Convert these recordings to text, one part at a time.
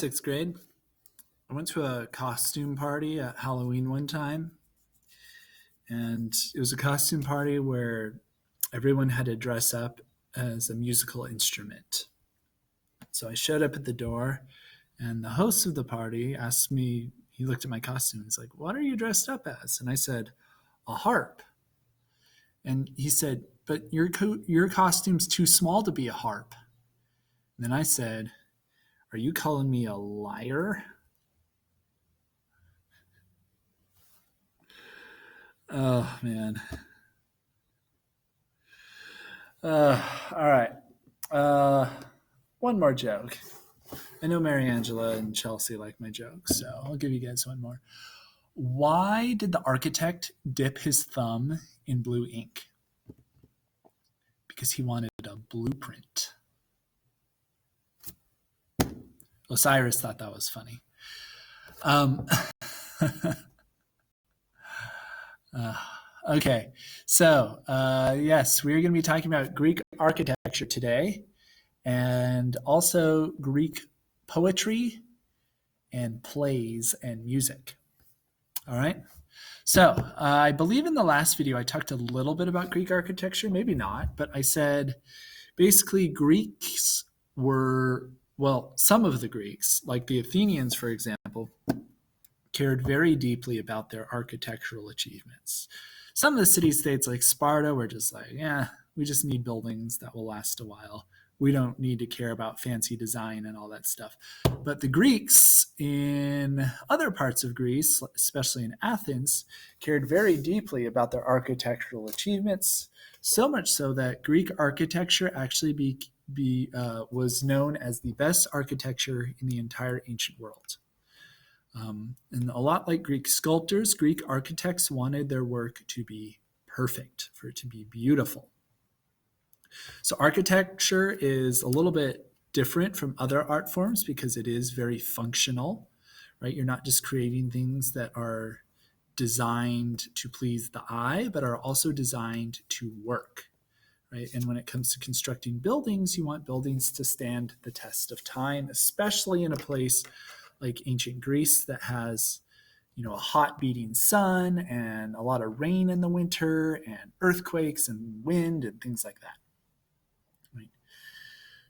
sixth grade. I went to a costume party at Halloween one time, and it was a costume party where everyone had to dress up as a musical instrument. So I showed up at the door, and the host of the party asked me, he looked at my costume, and he's like, "What are you dressed up as?" And I said, "A harp." And he said, "But your costume's too small to be a harp." And then I said, "Are you calling me a liar?" Oh, man. All right. One more joke. I know Mary Angela and Chelsea like my jokes, so I'll give you guys one more. Why did the architect dip his thumb in blue ink? Because he wanted a blueprint. Osiris thought that was funny. Okay, so yes, we're going to be talking about Greek architecture today, and also Greek poetry and plays and music. All right. So I believe in the last video I talked a little bit about Greek architecture, maybe not, but I said basically Greeks were, well, some of the Greeks, like the Athenians, for example, cared very deeply about their architectural achievements. Some of the city-states like Sparta were just like, yeah, we just need buildings that will last a while. We don't need to care about fancy design and all that stuff. But the Greeks in other parts of Greece, especially in Athens, cared very deeply about their architectural achievements, so much so that Greek architecture actually was known as the best architecture in the entire ancient world. And a lot like Greek sculptors, Greek architects wanted their work to be perfect, for it to be beautiful. So architecture is a little bit different from other art forms because it is very functional, right? You're not just creating things that are designed to please the eye, but are also designed to work, right? And when it comes to constructing buildings, you want buildings to stand the test of time, especially in a place like ancient Greece that has, a hot beating sun and a lot of rain in the winter and earthquakes and wind and things like that. Right.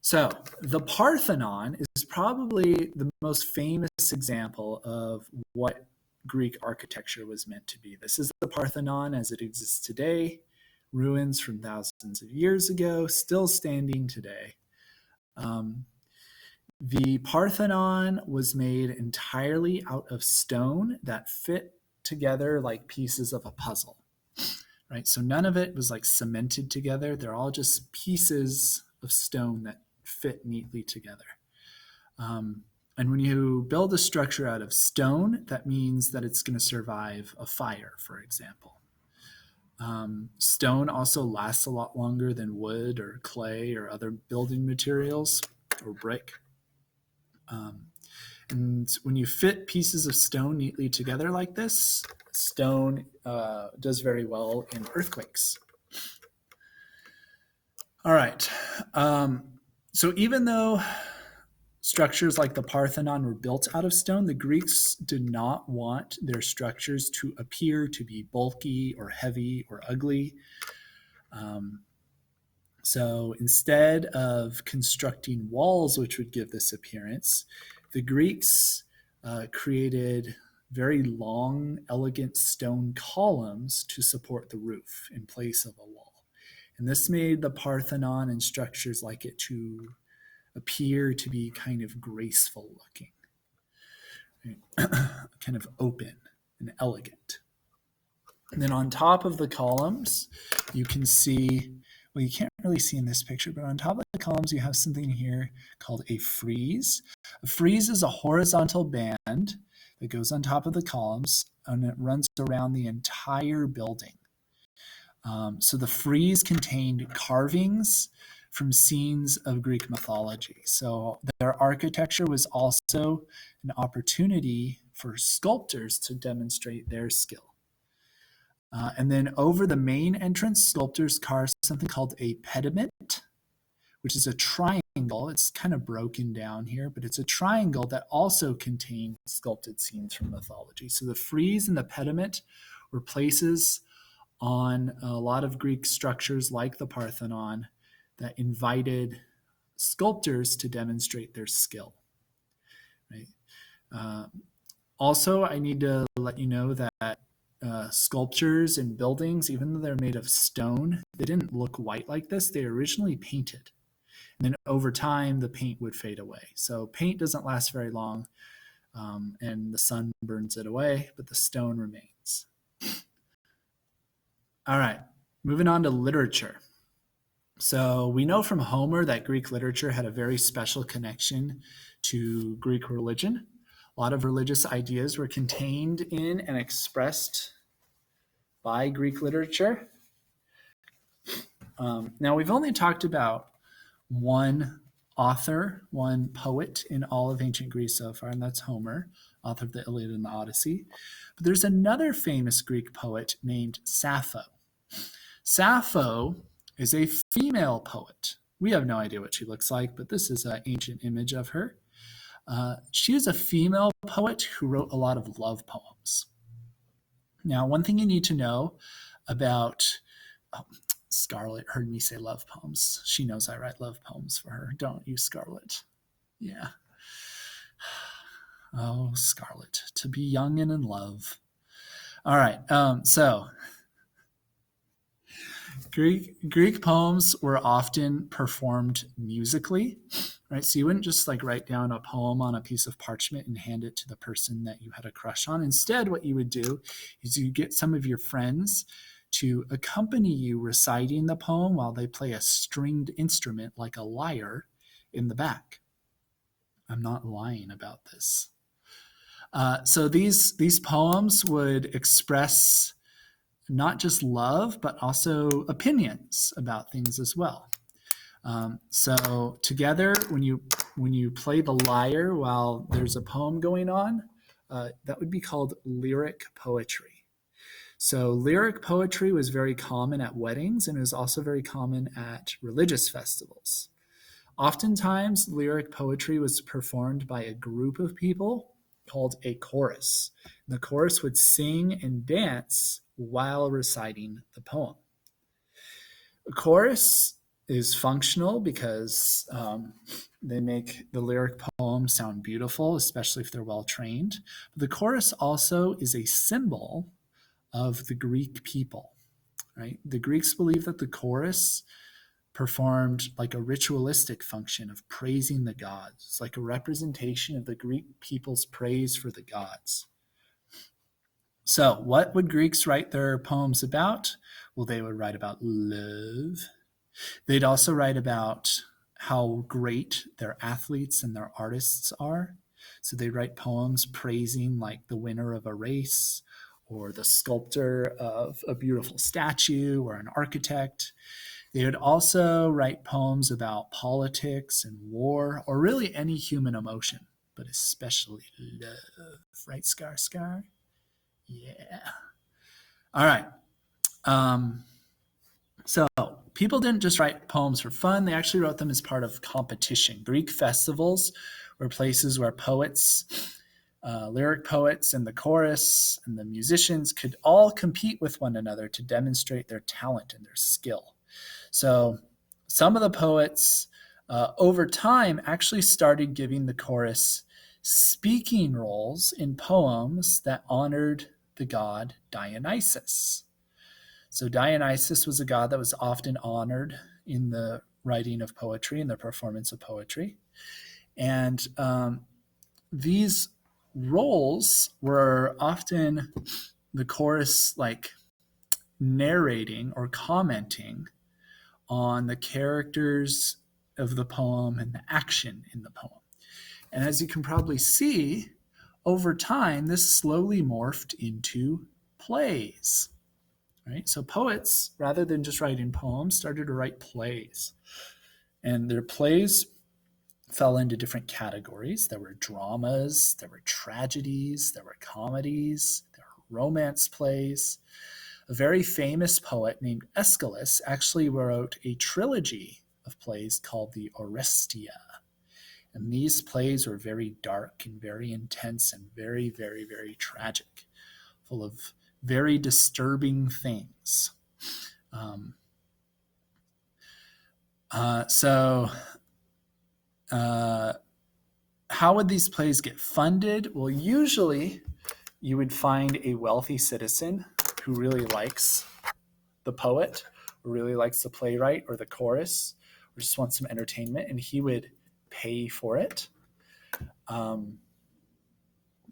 So the Parthenon is probably the most famous example of what Greek architecture was meant to be. This is the Parthenon as it exists today, ruins from thousands of years ago, still standing today. The Parthenon was made entirely out of stone that fit together like pieces of a puzzle, right? So none of it was like cemented together. They're all just pieces of stone that fit neatly together. And when you build a structure out of stone, that means that it's going to survive a fire, for example. Stone also lasts a lot longer than wood or clay or other building materials or brick. And when you fit pieces of stone neatly together like this, stone does very well in earthquakes. All right. So even though structures like the Parthenon were built out of stone, the Greeks did not want their structures to appear to be bulky or heavy or ugly. So instead of constructing walls, which would give this appearance, the Greeks created very long, elegant stone columns to support the roof in place of a wall. And this made the Parthenon and structures like it to appear to be kind of graceful looking, right? Kind of open and elegant. And then on top of the columns, you can see, well, you can't really see in this picture, but on top of the columns, you have something here called a frieze. A frieze is a horizontal band that goes on top of the columns, and it runs around the entire building. So the frieze contained carvings from scenes of Greek mythology. So their architecture was also an opportunity for sculptors to demonstrate their skill. And then over the main entrance, sculptors carved something called a pediment, which is a triangle It's kind of broken down here, but it's a triangle that also contained sculpted scenes from mythology. So the frieze and the pediment were places on a lot of Greek structures like the Parthenon that invited sculptors to demonstrate their skill. Right? Also, I need to let you know that sculptures and buildings, even though they're made of stone, they didn't look white like this. They originally painted. And then over time, the paint would fade away. So paint doesn't last very long, and the sun burns it away, but the stone remains. All right, moving on to literature. So we know from Homer that Greek literature had a very special connection to Greek religion. A lot of religious ideas were contained in and expressed by Greek literature. Now, we've only talked about one author, one poet in all of ancient Greece so far, and that's Homer, author of the Iliad and the Odyssey. But there's another famous Greek poet named Sappho. Sappho is a female poet. We have no idea what she looks like, but this is an ancient image of her. She is a female poet who wrote a lot of love poems. Now, one thing you need to know about Scarlett heard me say love poems. She knows I write love poems for her. Don't you, Scarlett? Yeah. Oh, Scarlett, to be young and in love. All right. So Greek poems were often performed musically, right? So you wouldn't just like write down a poem on a piece of parchment and hand it to the person that you had a crush on. Instead, what you would do is you get some of your friends to accompany you reciting the poem while they play a stringed instrument like a lyre in the back. I'm not lying about this. So these poems would express not just love, but also opinions about things as well. So together, when you play the lyre while there's a poem going on, that would be called lyric poetry. So lyric poetry was very common at weddings, and it was also very common at religious festivals. Oftentimes, lyric poetry was performed by a group of people called a chorus. The chorus would sing and dance while reciting the poem. A chorus is functional because they make the lyric poem sound beautiful, especially if they're well trained. But the chorus also is a symbol of the Greek people, right? The Greeks believed that the chorus performed like a ritualistic function of praising the gods. It's like a representation of the Greek people's praise for the gods. So what would Greeks write their poems about? Well, they would write about love. They'd also write about how great their athletes and their artists are. So they write poems praising like the winner of a race or the sculptor of a beautiful statue or an architect. They would also write poems about politics and war, or really any human emotion, but especially love. Right, Scar? Yeah. All right. So people didn't just write poems for fun. They actually wrote them as part of competition. Greek festivals were places where poets, lyric poets and the chorus and the musicians could all compete with one another to demonstrate their talent and their skill. So some of the poets over time actually started giving the chorus speaking roles in poems that honored the god Dionysus. So Dionysus was a god that was often honored in the writing of poetry and the performance of poetry. And these roles were often the chorus like narrating or commenting on the characters of the poem and the action in the poem. And as you can probably see, over time, this slowly morphed into plays. Right? So poets, rather than just writing poems, started to write plays. And their plays fell into different categories. There were dramas, there were tragedies, there were comedies, there were romance plays. A very famous poet named Aeschylus actually wrote a trilogy of plays called the Orestia. And these plays were very dark and very intense and very, very, very tragic, full of very disturbing things. Um, so, how would these plays get funded? Well, usually you would find a wealthy citizen who really likes the poet, or really likes the playwright or the chorus, or just wants some entertainment, and he would pay for it.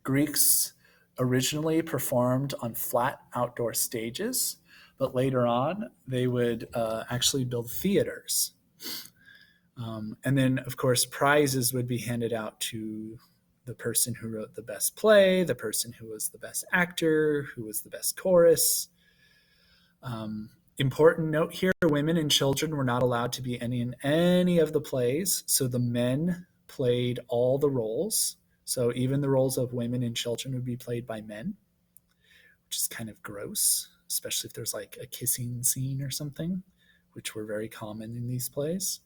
Greeks originally performed on flat outdoor stages, but later on they would actually build theaters. And then, of course, prizes would be handed out to the person who wrote the best play, the person who was the best actor, who was the best chorus. Important note here, women and children were not allowed to be in any of the plays, so the men played all the roles. So even the roles of women and children would be played by men, which is kind of gross, especially if there's like a kissing scene or something, which were very common in these plays.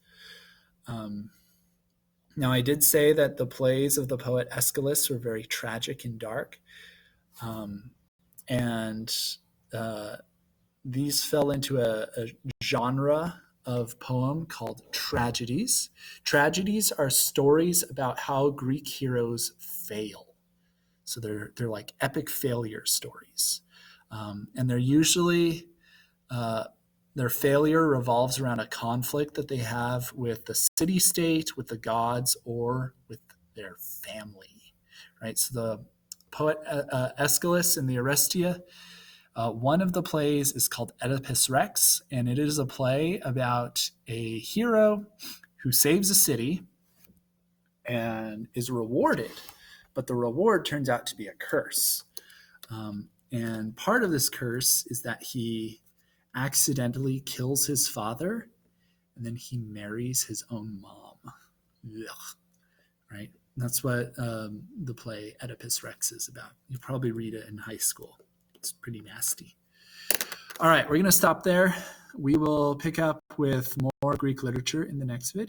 Now, I did say that the plays of the poet Aeschylus were very tragic and dark. And these fell into a genre of poem called tragedies. Tragedies are stories about how Greek heroes fail. So they're like epic failure stories. And they're usually, their failure revolves around a conflict that they have with the city-state, with the gods, or with their family, right? So the poet Aeschylus in the Orestia, one of the plays is called Oedipus Rex, and it is a play about a hero who saves a city and is rewarded, but the reward turns out to be a curse. And part of this curse is that he accidentally kills his father, and then he marries his own mom. Ugh. Right? That's what the play Oedipus Rex is about. You'll probably read it in high school. It's pretty nasty. All right, we're going to stop there. We will pick up with more Greek literature in the next video.